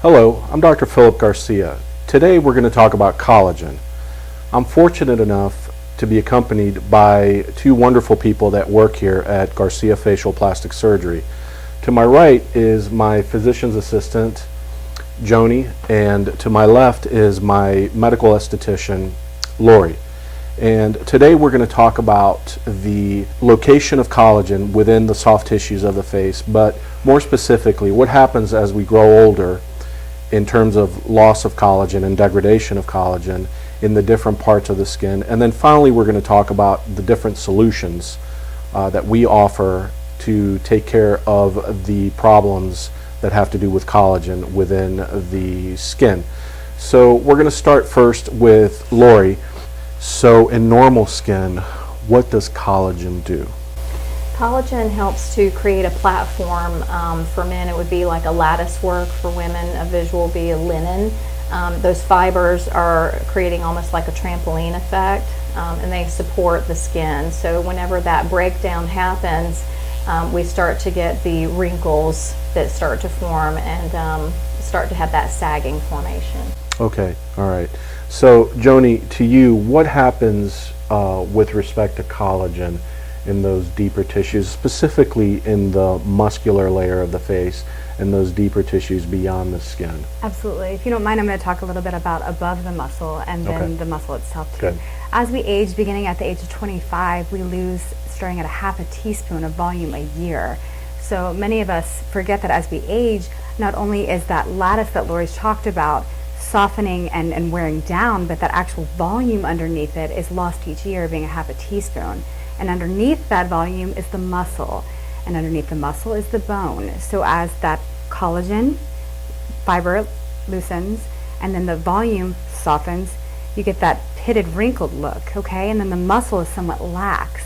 Hello, I'm Dr. Philip Garcia. Today we're going to talk about collagen. I'm fortunate enough to be accompanied by two wonderful people that work here at Garcia Facial Plastic Surgery. To my right is my physician's assistant, Joni, and to my left is my medical esthetician, Lori. And today we're going to talk about the location of collagen within the soft tissues of the face, but more specifically, what happens as we grow older in terms of loss of collagen and degradation of collagen in the different parts of the skin. And then finally, we're going to talk about the different solutions that we offer to take care of the problems that have to do with collagen within the skin. So we're going to start first with Lori. So in normal skin, what does collagen do? Collagen helps to create a platform. For men, it would be like a lattice work. For women, a visual would be a linen. Those fibers are creating almost like a trampoline effect, and they support the skin. So whenever that breakdown happens, we start to get the wrinkles that start to form and start to have that sagging formation. Okay, all right. So Joni, to you, what happens with respect to collagen in those deeper tissues, specifically in the muscular layer of the face and those deeper tissues beyond the skin? Absolutely. If you don't mind, I'm going to talk a little bit about above the muscle and then the muscle itself too. Good. As we age, beginning at the age of 25, we lose, starting at a half a teaspoon of volume a year. So many of us forget that as we age, not only is that lattice that Lori's talked about softening and wearing down, but that actual volume underneath it is lost each year, being a half a teaspoon. And underneath that volume is the muscle, and underneath the muscle is the bone. So as that collagen fiber loosens and then the volume softens, you get that pitted, wrinkled look, okay? And then the muscle is somewhat lax.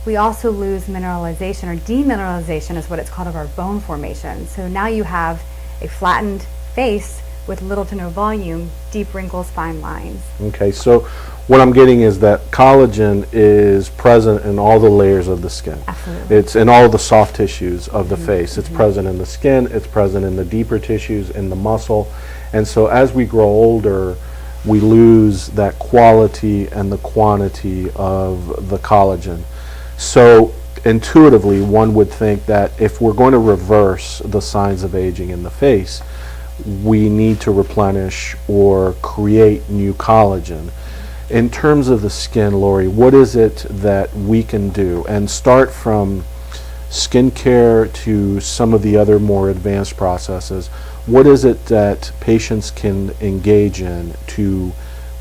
We also lose mineralization, or demineralization is what it's called, of our bone formation. So now you have a flattened face with little to no volume, deep wrinkles, fine lines. Okay, so what I'm getting is that collagen is present in all the layers of the skin. Absolutely. It's in all the soft tissues of the face. It's present in the skin, it's present in the deeper tissues, in the muscle. And so as we grow older, we lose that quality and the quantity of the collagen. So intuitively, one would think that if we're going to reverse the signs of aging in the face, we need to replenish or create new collagen. In terms of the skin, Lori, what is it that we can do? And start from skincare to some of the other more advanced processes. What is it that patients can engage in to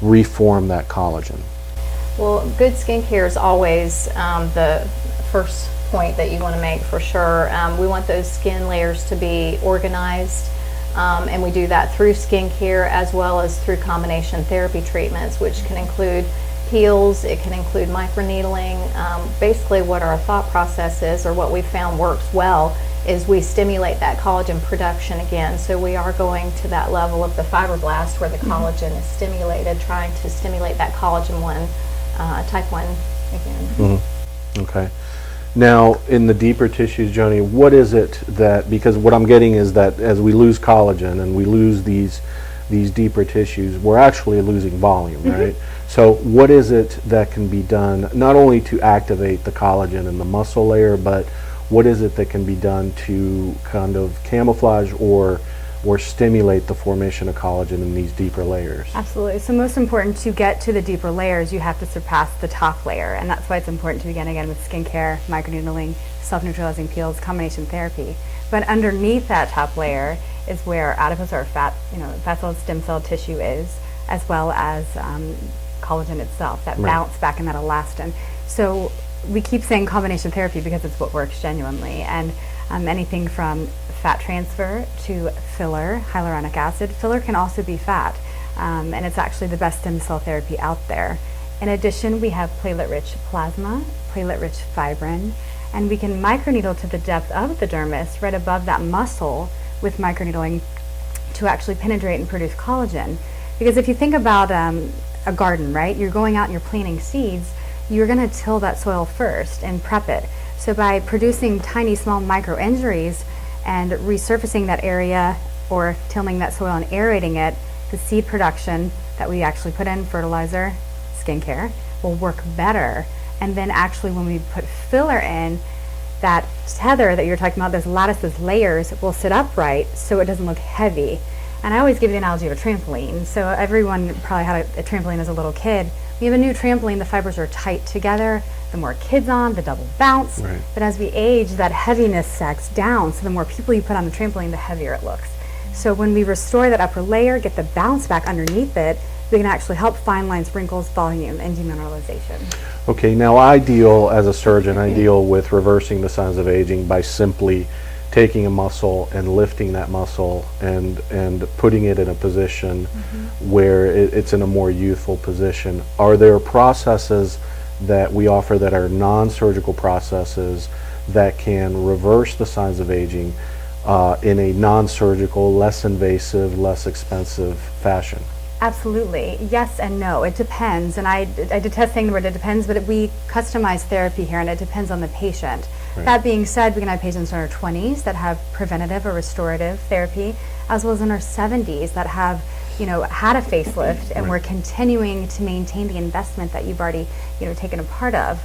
reform that collagen? Well, good skincare is always the first point that you want to make, for sure. We want those skin layers to be organized. And we do that through skincare as well as through combination therapy treatments, which can include peels, it can include microneedling. Basically what our thought process is, or what we found works well, is we stimulate that collagen production again. So we are going to that level of the fibroblast where the collagen is stimulated, trying to stimulate that collagen 1, type 1 again. Okay. Now, in the deeper tissues, Joni, what is it that, because what I'm getting is that as we lose collagen and we lose these deeper tissues, we're actually losing volume, right? So what is it that can be done, not only to activate the collagen in the muscle layer, but what is it that can be done to kind of camouflage or stimulate the formation of collagen in these deeper layers? Absolutely. So most important, to get to the deeper layers, you have to surpass the top layer, and that's why it's important to begin again with skincare, microneedling, self-neutralizing peels, combination therapy. But underneath that top layer is where adipose, or fat cell stem cell tissue is, as well as collagen itself, that bounce back and that elastin. So we keep saying combination therapy because it's what works genuinely, and anything from fat transfer to filler, hyaluronic acid. Filler can also be fat, and it's actually the best stem cell therapy out there. In addition, we have platelet-rich plasma, platelet-rich fibrin, and we can microneedle to the depth of the dermis, right above that muscle, with microneedling to actually penetrate and produce collagen. Because if you think about a garden, right? You're going out and you're planting seeds, you're going to till that soil first and prep it. So by producing tiny, small micro injuries and resurfacing that area or tilling that soil and aerating it, the seed production that we actually put in, fertilizer, skincare, will work better. And then actually when we put filler in, that tether that you're talking about, those lattices layers, will sit upright so it doesn't look heavy. And I always give the analogy of a trampoline. So everyone probably had a trampoline as a little kid. We have a new trampoline, the fibers are tight together. The more kids on, the double bounce. Right. But as we age, that heaviness sacks down. So the more people you put on the trampoline, the heavier it looks. So when we restore that upper layer, get the bounce back underneath it, we can actually help fine lines, wrinkles, volume, and demineralization. Okay, now as a surgeon, I deal with reversing the signs of aging by simply taking a muscle and lifting that muscle and putting it in a position where it's in a more youthful position. Are there processes that we offer that are non-surgical processes that can reverse the signs of aging in a non-surgical, less invasive, less expensive fashion? Absolutely. Yes and no. It depends. And I detest saying the word it depends, but we customize therapy here and it depends on the patient. Right. That being said, we can have patients in our 20s that have preventative or restorative therapy, as well as in our 70s that have, had a facelift and Right. we're continuing to maintain the investment that you've already, taken a part of.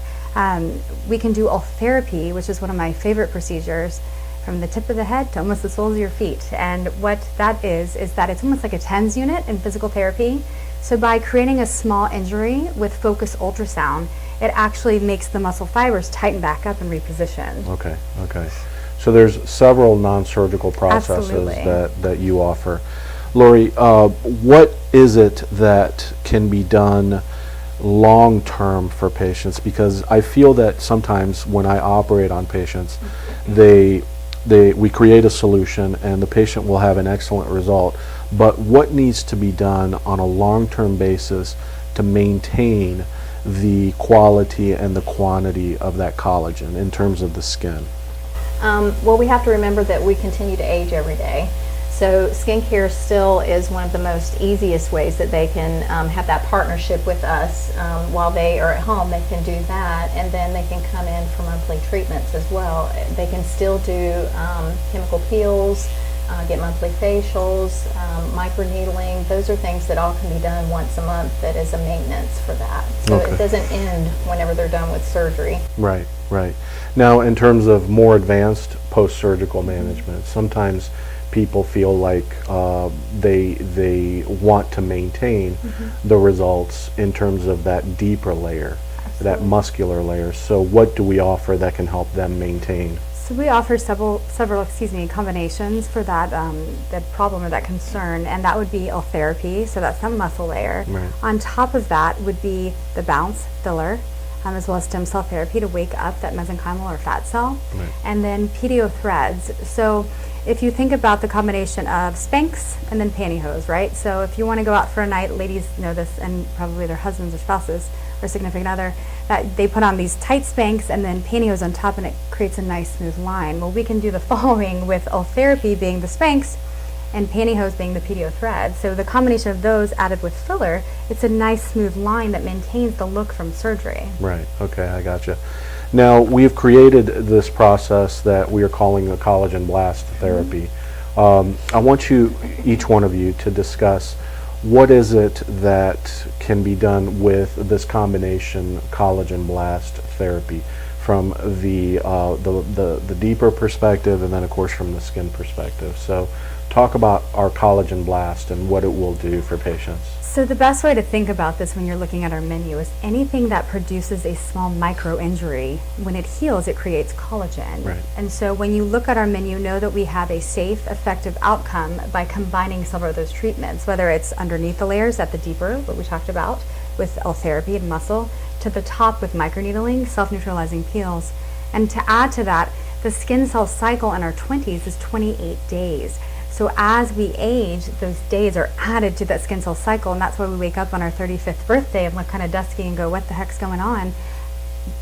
We can do ultherapy, which is one of my favorite procedures, from the tip of the head to almost the soles of your feet. And what that is that it's almost like a TENS unit in physical therapy. So by creating a small injury with focused ultrasound, it actually makes the muscle fibers tighten back up and reposition. Okay. So there's several non-surgical processes Absolutely. that you offer. Lori, what is it that can be done long-term for patients? Because I feel that sometimes when I operate on patients, we create a solution and the patient will have an excellent result, but what needs to be done on a long-term basis to maintain the quality and the quantity of that collagen in terms of the skin? Well, we have to remember that we continue to age every day. So skincare still is one of the most easiest ways that they can have that partnership with us. While they are at home, they can do that, and then they can come in for monthly treatments as well. They can still do chemical peels, get monthly facials, microneedling. Those are things that all can be done once a month that is a maintenance for that. So Okay. it doesn't end whenever they're done with surgery. Right. Now, in terms of more advanced post-surgical management, sometimes people feel like they want to maintain the results in terms of that deeper layer, that muscular layer. So what do we offer that can help them maintain? So we offer several combinations for that problem or that concern, and that would be ultherapy, so that's some muscle layer. Right. On top of that would be the bounce filler, as well as stem cell therapy to wake up that mesenchymal or fat cell, Right. and then PDO threads. So if you think about the combination of Spanx and then pantyhose, right? So if you want to go out for a night, ladies know this, and probably their husbands or spouses or significant other, that they put on these tight Spanx and then pantyhose on top, and it creates a nice smooth line. Well, we can do the following with ultherapy being the Spanx and pantyhose being the PDO thread. So the combination of those added with filler, it's a nice smooth line that maintains the look from surgery. Right. Okay, I gotcha. Now, we've created this process that we are calling the Collagen Blast Therapy. I want each one of you, to discuss what is it that can be done with this combination Collagen Blast Therapy from the deeper perspective, and then of course from the skin perspective. So talk about our Collagen Blast and what it will do for patients. So the best way to think about this when you're looking at our menu is anything that produces a small micro injury, when it heals, it creates collagen. Right. And so when you look at our menu, know that we have a safe, effective outcome by combining several of those treatments, whether it's underneath the layers at the deeper, what we talked about, with L-therapy and muscle, to the top with microneedling, self-neutralizing peels. And to add to that, the skin cell cycle in our 20s is 28 days. So as we age, those days are added to that skin cell cycle, and that's why we wake up on our 35th birthday and look kind of dusky and go, what the heck's going on?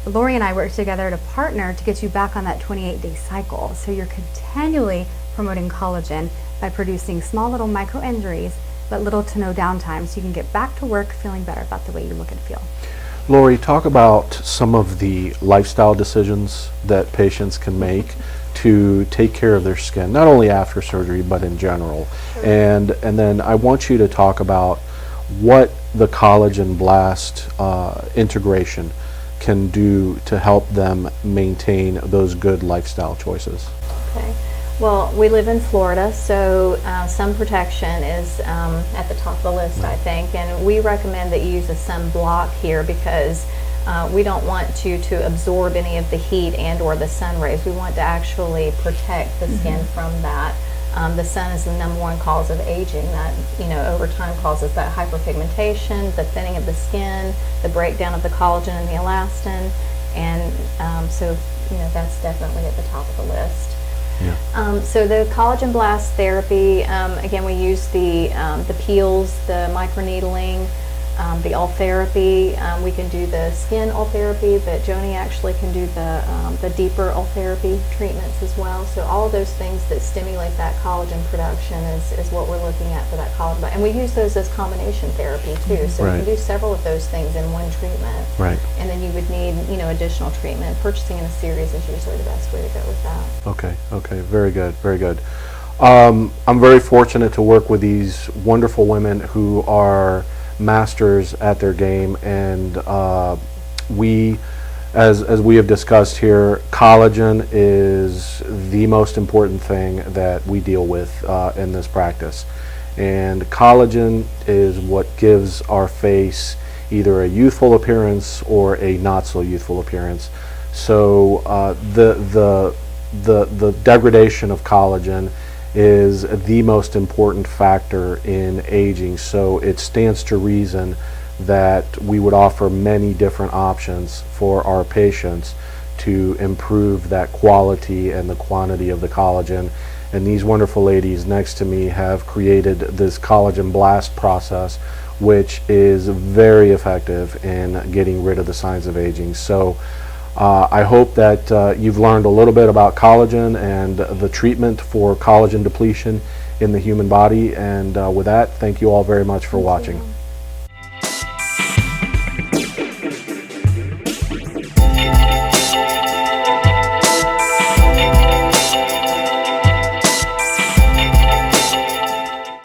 Lori and I work together to partner to get you back on that 28-day cycle. So you're continually promoting collagen by producing small little micro injuries, but little to no downtime, so you can get back to work feeling better about the way you look and feel. Lori, talk about some of the lifestyle decisions that patients can make to take care of their skin, not only after surgery, but in general. And then I want you to talk about what the Collagen Blast integration can do to help them maintain those good lifestyle choices. Okay. Well, we live in Florida, so sun protection is at the top of the list, I think, and we recommend that you use a sun block here because we don't want you to absorb any of the heat and or the sun rays. We want to actually protect the skin from that. The sun is the #1 cause of aging that, over time causes that hyperpigmentation, the thinning of the skin, the breakdown of the collagen and the elastin, and so, that's definitely at the top of the list. Yeah. So the Collagen Blast Therapy, again, we use the peels, the microneedling, the ultherapy. We can do the skin ultherapy, but Joni actually can do the deeper ultherapy treatments as well. So all of those things that stimulate that collagen production is what we're looking at for that collagen. And we use those as combination therapy too. So we can do several of those things in one treatment. Right. And then you would need, additional treatment. Purchasing in a series is usually the best way to go with that. Okay, very good, very good. I'm very fortunate to work with these wonderful women who are masters at their game, and we, as we have discussed here, collagen is the most important thing that we deal with in this practice. And collagen is what gives our face either a youthful appearance or a not so youthful appearance. So the degradation of collagen is the most important factor in aging, so it stands to reason that we would offer many different options for our patients to improve that quality and the quantity of the collagen. And these wonderful ladies next to me have created this Collagen Blast process, which is very effective in getting rid of the signs of aging. So I hope that you've learned a little bit about collagen and the treatment for collagen depletion in the human body. And with that, thank you all very much for watching.